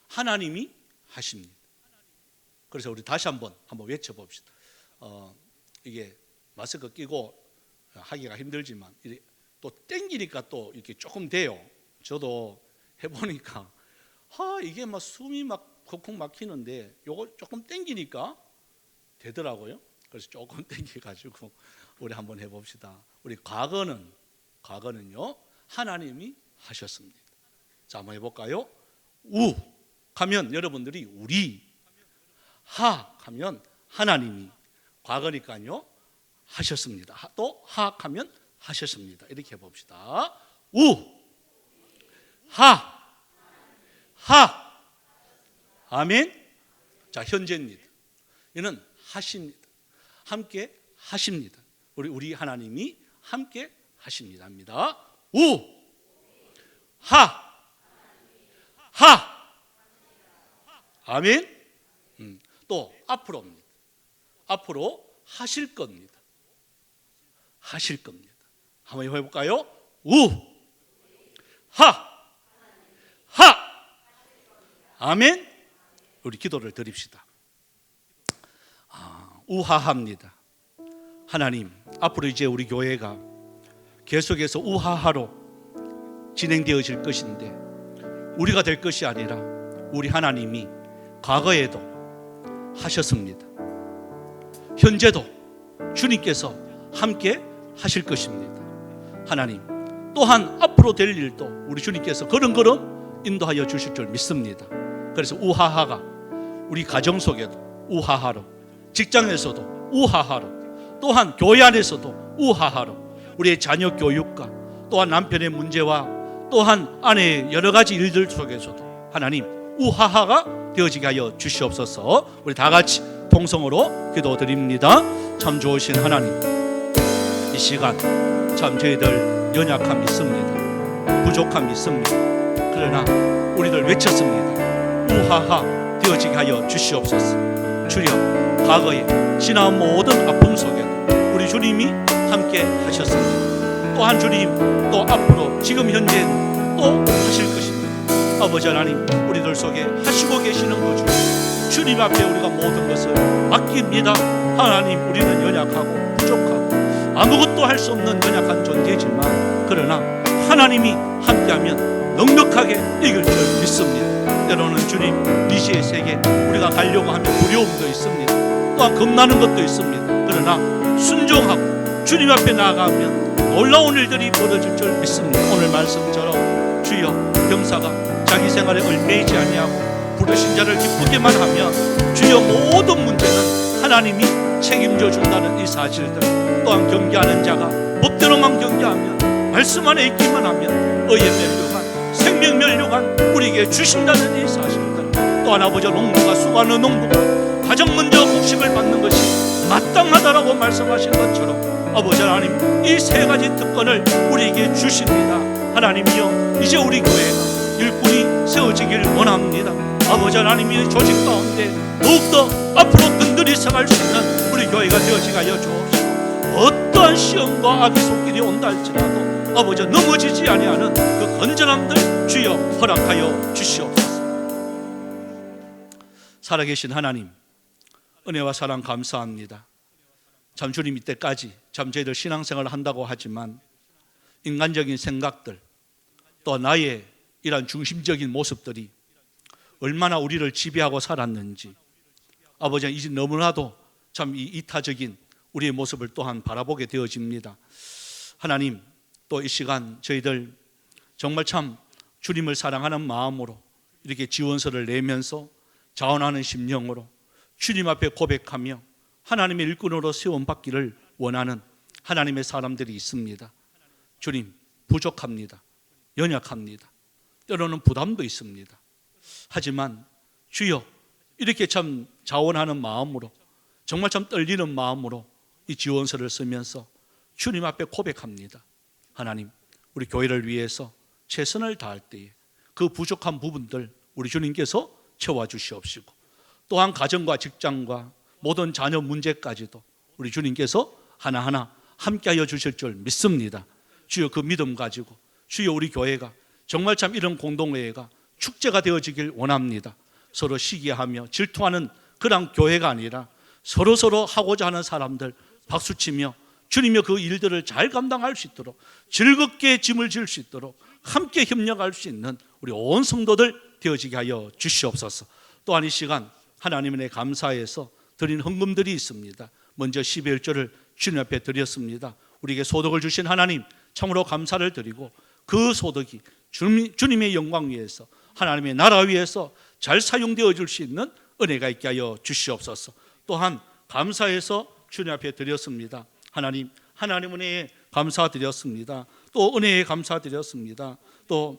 하나님이 하십니다. 그래서 우리 다시 한번 외쳐봅시다. 이게 마스크 끼고 하기가 힘들지만 또 땡기니까 또 이렇게 조금 돼요. 저도 해보니까 이게 막 숨이 막 콕콕 막히는데 요거 조금 땡기니까 되더라고요. 그래서 조금 땡겨가지고 우리 한번 해봅시다. 우리 과거는요 하나님이 하셨습니다. 자, 한번 해볼까요? 우 하면 여러분들이 우리, 하 하면 하나님이, 과거니까요 하셨습니다. 또 하 하면 하셨습니다. 이렇게 해봅시다. 우, 하, 하. 아멘. 자, 현재입니다. 이는 하십니다. 함께 하십니다. 우리 하나님이 함께 하십니다. 합니다. 우, 하, 하. 아멘. 또 앞으로입니다. 앞으로 하실 겁니다. 하실 겁니다. 한번 해볼까요? 우, 하, 하. 아멘. 우리 기도를 드립시다. 우하합니다. 하나님, 앞으로 이제 우리 교회가 계속해서 우하하로 진행되어질 것인데 우리가 될 것이 아니라 우리 하나님이 과거에도 하셨습니다. 현재도 주님께서 함께 하실 것입니다. 하나님, 또한 앞으로 될 일도 우리 주님께서 걸음걸음 인도하여 주실 줄 믿습니다. 그래서 우하하가 우리 가정 속에도 우하하로, 직장에서도 우하하로, 또한 교회 안에서도 우하하로, 우리의 자녀 교육과 또한 남편의 문제와 또한 아내의 여러 가지 일들 속에서도 하나님 우하하가 되어지게 하여 주시옵소서. 우리 다 같이 통성으로 기도드립니다. 참 좋으신 하나님, 이 시간 참 저희들 연약함 있습니다. 부족함 있습니다. 그러나 우리들 외쳤습니다. 우하하 되어지게 하여 주시옵소서. 주여, 과거에 지나온 모든 아픔 속에도 우리 주님이 함께 하셨습니다. 또한 주님, 또 앞으로 지금 현재 또 하실 것입니다. 아버지 하나님, 우리들 속에 하시고 계시는 거죠. 주님 앞에 우리가 모든 것을 맡깁니다. 하나님, 우리는 연약하고 부족하고 아무것도 할 수 없는 연약한 존재지만 그러나 하나님이 함께하면 넉넉하게 이길 줄 믿습니다. 때로는 주님, 미시의 세계 우리가 가려고 하면 두려움도 있습니다. 또한 겁나는 것도 있습니다. 그러나 순종하고 주님 앞에 나아가면 놀라운 일들이 벌어질 줄 믿습니다. 오늘 말씀처럼 주여, 병사가 자기 생활에 얽매이지 아니하고 부르신 자를 기쁘게만 하면 주여 모든 문제는 하나님이 책임져 준다는 이 사실들, 또한 경계하는 자가 법대로만 경계하면 말씀 안에 있기만 하면 의의 면류관, 생명 면류관 우리에게 주신다는 이 사실들, 또한 아버지 농부가 수고하는 농부가 가장 먼저 곡식을 받는 것이 마땅하다라고 말씀하신 것처럼 아버지 하나님, 이 세 가지 특권을 우리에게 주십니다. 하나님이여, 이제 우리 교회가 일꾼이 세워지길 원합니다. 아버지 하나님의 조직 가운데 더욱더 앞으로 든든히 서갈 수 있는 우리 교회가 되어지게 하여 주옵시고, 어떠한 시험과 악의 손길이 온다 할지라도 아버지 넘어지지 아니하는 그 건전함들 주여 허락하여 주시옵소서. 살아계신 하나님, 은혜와 사랑 감사합니다. 참 주님, 이때까지 참 저희들 신앙생활을 한다고 하지만 인간적인 생각들, 또 나의 이러한 중심적인 모습들이 얼마나 우리를 지배하고 살았는지 아버지, 이제 너무나도 참 이타적인 우리의 모습을 또한 바라보게 되어집니다. 하나님, 또 이 시간 저희들 정말 참 주님을 사랑하는 마음으로 이렇게 지원서를 내면서 자원하는 심령으로 주님 앞에 고백하며 하나님의 일꾼으로 세움받기를 원하는 하나님의 사람들이 있습니다. 주님, 부족합니다. 연약합니다. 때로는 부담도 있습니다. 하지만 주여, 이렇게 참 자원하는 마음으로, 정말 참 떨리는 마음으로 이 지원서를 쓰면서 주님 앞에 고백합니다. 하나님, 우리 교회를 위해서 최선을 다할 때에 그 부족한 부분들 우리 주님께서 채워주시옵시고, 또한 가정과 직장과 모든 자녀 문제까지도 우리 주님께서 하나하나 함께하여 주실 줄 믿습니다. 주여, 그 믿음 가지고 주여, 우리 교회가 정말 참 이런 공동회가 축제가 되어지길 원합니다. 서로 시기하며 질투하는 그런 교회가 아니라 서로 하고자 하는 사람들 박수치며 주님의 그 일들을 잘 감당할 수 있도록, 즐겁게 짐을 질 수 있도록 함께 협력할 수 있는 우리 온 성도들 되어지게 하여 주시옵소서. 또한 이 시간 하나님 은혜 감사해서 드린 헌금들이 있습니다. 먼저 12일조를 주님 앞에 드렸습니다. 우리에게 소득을 주신 하나님 참으로 감사를 드리고, 그 소득이 주님의 영광 위해서, 하나님의 나라 위해서 잘 사용되어 줄 수 있는 은혜가 있게 하여 주시옵소서. 또한 감사해서 주님 앞에 드렸습니다. 하나님 은혜에 감사드렸습니다. 또 은혜에 감사드렸습니다. 또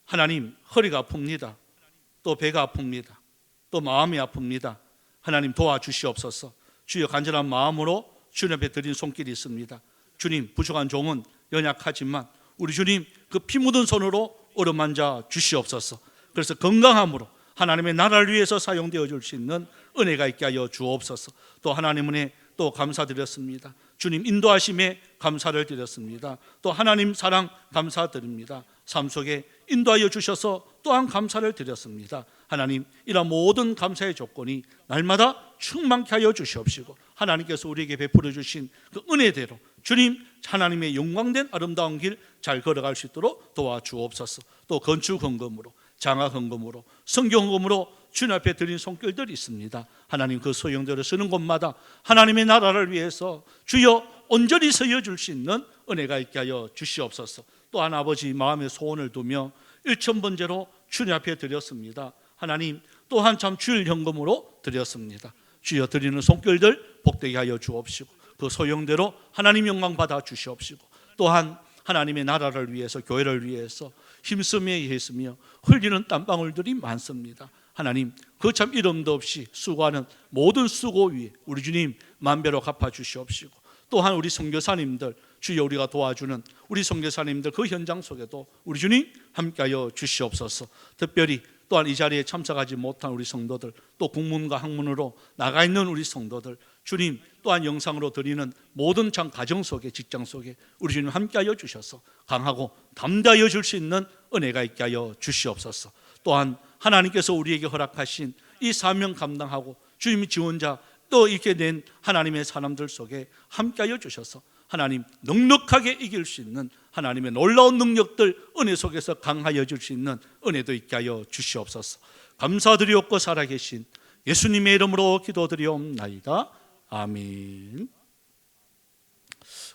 하나님 허리가 아픕니다. 또 배가 아픕니다. 또 마음이 아픕니다. 하나님 도와주시옵소서. 주여 간절한 마음으로 주님 앞에 드린 손길이 있습니다. 주님 부족한 종은 연약하지만 우리 주님 그 피 묻은 손으로 어루만져 주시옵소서. 그래서 건강함으로 하나님의 나라를 위해서 사용되어 줄 수 있는 은혜가 있게 하여 주옵소서. 또 하나님 은혜 또 감사드렸습니다. 주님 인도하심에 감사를 드렸습니다. 또 하나님 사랑 감사드립니다. 삶 속에 인도하여 주셔서 또한 감사를 드렸습니다. 하나님 이러한 모든 감사의 조건이 날마다 충만케 하여 주시옵시고, 하나님께서 우리에게 베풀어 주신 그 은혜대로 주님 하나님의 영광된 아름다운 길 잘 걸어갈 수 있도록 도와주옵소서. 또 건축 헌금으로, 장학 헌금으로, 성경 헌금으로 주님 앞에 드린 손길들이 있습니다. 하나님 그 소용대로 쓰는 곳마다 하나님의 나라를 위해서 주여 온전히 서여줄 수 있는 은혜가 있게 하여 주시옵소서. 또한 아버지 마음의 소원을 두며 1,000번째로 주님 앞에 드렸습니다. 하나님 또한 참 주일 현금으로 드렸습니다. 주여 드리는 손길들 복되게 하여 주옵시고, 그 소용대로 하나님 영광 받아 주시옵시고, 또한 하나님의 나라를 위해서, 교회를 위해서 힘쓰며 애쓰며 흘리는 땀방울들이 많습니다. 하나님 그 참 이름도 없이 수고하는 모든 수고 위에 우리 주님 만배로 갚아 주시옵시고, 또한 우리 선교사님들 주여 우리가 도와주는 우리 선교사님들 그 현장 속에도 우리 주님 함께하여 주시옵소서. 특별히 또한 이 자리에 참석하지 못한 우리 성도들, 또 국문과 학문으로 나가 있는 우리 성도들, 주님 또한 영상으로 드리는 모든 참 가정 속에, 직장 속에 우리 주님 함께하여 주셔서 강하고 담대하여 줄 수 있는 은혜가 있게 하여 주시옵소서. 또한 하나님께서 우리에게 허락하신 이 사명 감당하고 주님이 지원자 또 이렇게 된 하나님의 사람들 속에 함께하여 주셔서 하나님 넉넉하게 이길 수 있는 하나님의 놀라운 능력들 은혜 속에서 강하여 줄 수 있는 은혜도 있게 하여 주시옵소서. 감사드리옵고 살아계신 예수님의 이름으로 기도드리옵나이다. 아멘.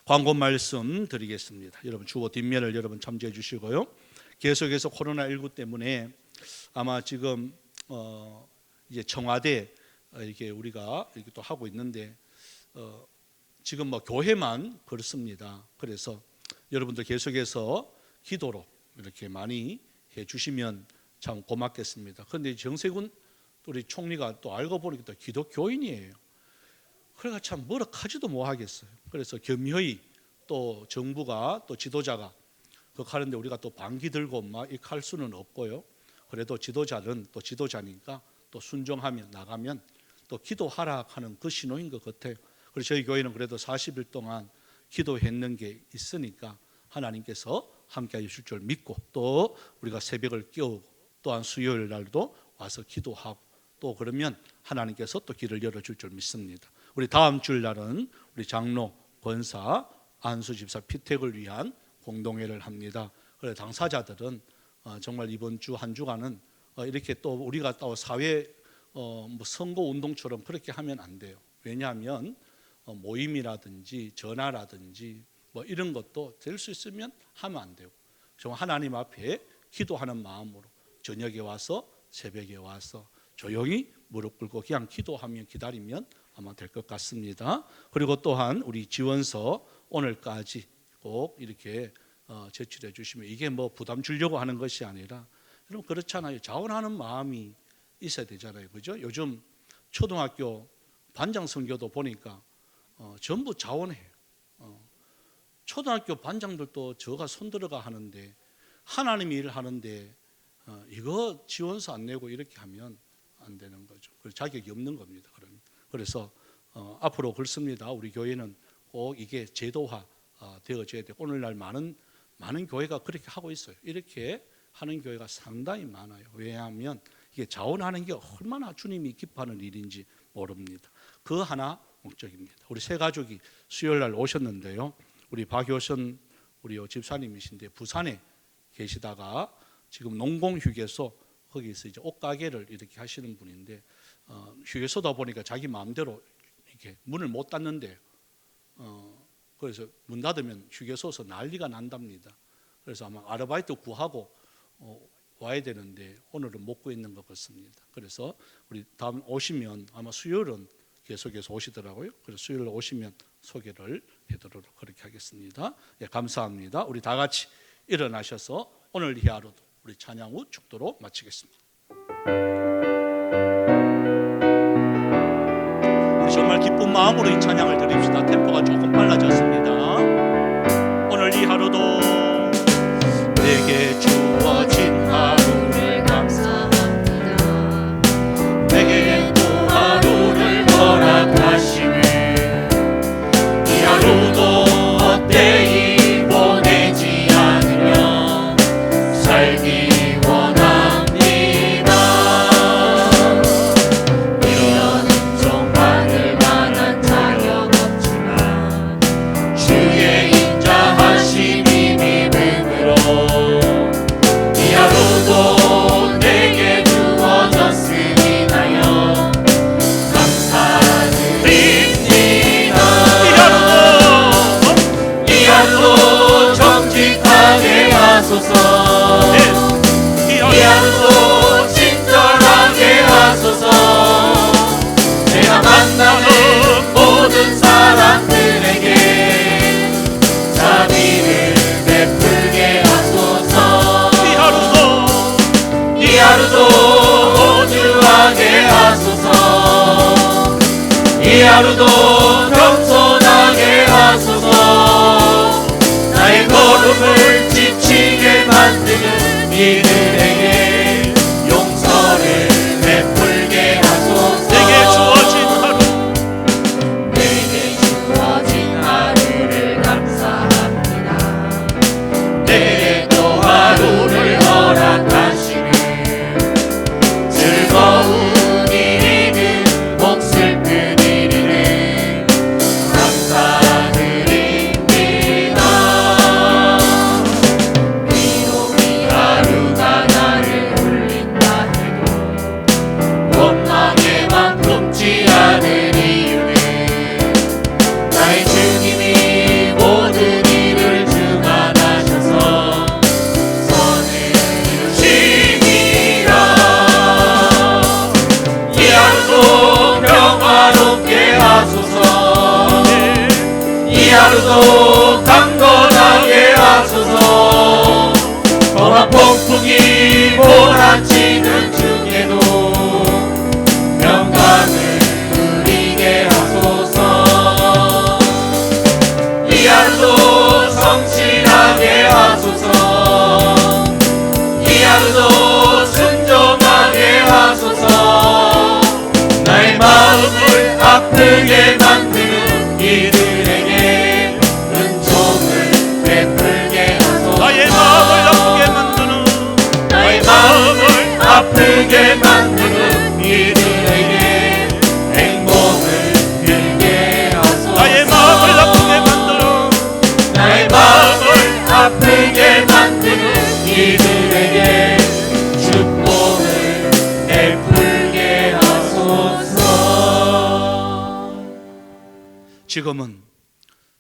광고 말씀 드리겠습니다. 여러분 주보 뒷면을 여러분 참조해 주시고요. 계속해서 코로나19 때문에 아마 지금 이제 청와대 이렇게 우리가 이렇게 또 하고 있는데 지금 뭐 교회만 그렇습니다. 그래서 여러분들 계속해서 기도로 이렇게 많이 해주시면 참 고맙겠습니다. 그런데 정세균 우리 총리가 또 알고 보니까 또 기독교인이에요. 그래가 참 뭐라 하지도 못하겠어요. 그래서 겸허히 또 정부가 또 지도자가 그 하는데 우리가 또 방귀 들고 막 이렇게 할 수는 없고요. 그래도 지도자는 또 지도자니까 또 순종하면 나가면 또 기도하라 하는 그 신호인 것 같아요. 그래서 저희 교회는 그래도 40일 동안 기도했는 게 있으니까 하나님께서 함께해 주실 줄 믿고, 또 우리가 새벽을 깨우고 또한 수요일 날도 와서 기도하고 또 그러면 하나님께서 또 길을 열어줄 줄 믿습니다. 우리 다음 주일날은 우리 장로, 권사, 안수 집사 피택을 위한 공동회를 합니다. 그래서 당사자들은 정말 이번 주 한 주간은 이렇게 또 우리가 또 사회 뭐 선거 운동처럼 그렇게 하면 안 돼요. 왜냐하면 모임이라든지 전화라든지 뭐 이런 것도 될 수 있으면 하면 안 되고, 정말 하나님 앞에 기도하는 마음으로 저녁에 와서 새벽에 와서 조용히 무릎 꿇고 그냥 기도하면 기다리면 아마 될 것 같습니다. 그리고 또한 우리 지원서 오늘까지 꼭 이렇게 제출해 주시면, 이게 뭐 부담 주려고 하는 것이 아니라 여러분 그렇잖아요. 자원하는 마음이 있어야 되잖아요. 그죠? 요즘 초등학교 반장 선교도 보니까 전부 자원해요. 초등학교 반장들도 저가 손들어가 하는데, 하나님이 일을 하는데 이거 지원서 안 내고 이렇게 하면 안 되는 거죠. 그래서 자격이 없는 겁니다. 그래서 앞으로 그렇습니다. 우리 교회는 꼭 이게 제도화 되어져야 돼요. 오늘날 많은 교회가 그렇게 하고 있어요. 이렇게 하는 교회가 상당히 많아요. 왜냐하면 이게 자원하는 게 얼마나 주님이 기뻐하는 일인지 모릅니다. 그 하나 목적입니다. 우리 세 가족이 수요일 날 오셨는데요. 우리 박효선 우리 집사님이신데 부산에 계시다가 지금 농공휴게소 거기서 이제 옷가게를 이렇게 하시는 분인데 휴게소다 보니까 자기 마음대로 이렇게 문을 못 닫는데 그래서 문 닫으면 휴게소에서 난리가 난답니다. 그래서 아마 아르바이트 구하고 와야 되는데 오늘은 못 구했는 것 같습니다. 그래서 우리 다음 오시면 아마 수요일은 계속해서 오시더라고요. 그래서 수요일 오시면 소개를 해드리도록 그렇게 하겠습니다. 예, 감사합니다. 우리 다 같이 일어나셔서 오늘 이 하루도 우리 찬양 후 축도로 마치겠습니다. 우리 정말 기쁜 마음으로 이 찬양을 드립시다. 템포가 조금 빨라졌습니다. 오늘 이 하루도 내게 주어진 하루를 감사합니다. 내게 또 하루를 허락하시네. 이 하루도 헛되이 보내지 않으며 살기 원합니다. 이런 은총 받을 만한 자격 없지만 주의 인자하심이 믿음으로 이 하루도 내게 주어졌으니나요 감사드립니다. 이 하루도 정직하게 하소서. 이 하루도 친절하게 하소서. 내가 만나는 모든 사람들에게 자비를 베풀게 하소서. 이 하루도 온유하게 하소서. 이 하루도 겸손하게 하소서. 나의 걸음을 지치게 만드는 이들에게 용서를 베풀게 하소서. 내게 주어진 하루를 감사합니다. 내게 또 하루를 허락하시네. 즐거운 일이든 목 슬픈 일이든 감사드립니다. 비록 이 하루가 나를 울린다 해도 원망에만 품지 않을 이유는 나의 주님이 모든 일을 주관하셔서 선을 이루심이라. 이 하루도 평화롭게 하소서. 이 하루도 강건하게 하소서. 험한 폭풍이 몰아치는 중에도 평강을 누리게 하소서. 이 하루도 성실하게 하소서. 이 하루도 순종하게 하소서. 나의 마음을 아프게 만드는 이들에게 은총을 베풀게 하소서. 나의 마음을 아프게 만드는 이들에게 행복을 빌게 하소서. 나의 마음을 아프게 만드는 이들에게 축복을 베풀게 하소서. 지금은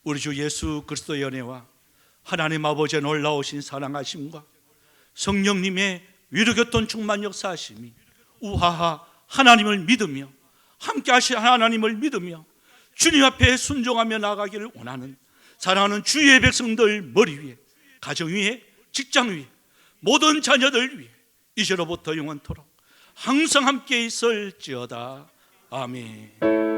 우리 주 예수 그리스도의 은혜와 하나님 아버지의 놀라우신 사랑하심과 성령님의 위로교통 충만 역사하심이 우하하 하나님을 믿으며 함께 하신 하나님을 믿으며 주님 앞에 순종하며 나가기를 원하는 사랑하는 주의 백성들 머리 위에, 가정 위에, 직장 위에, 모든 자녀들 위에 이제로부터 영원토록 항상 함께 있을지어다. 아멘.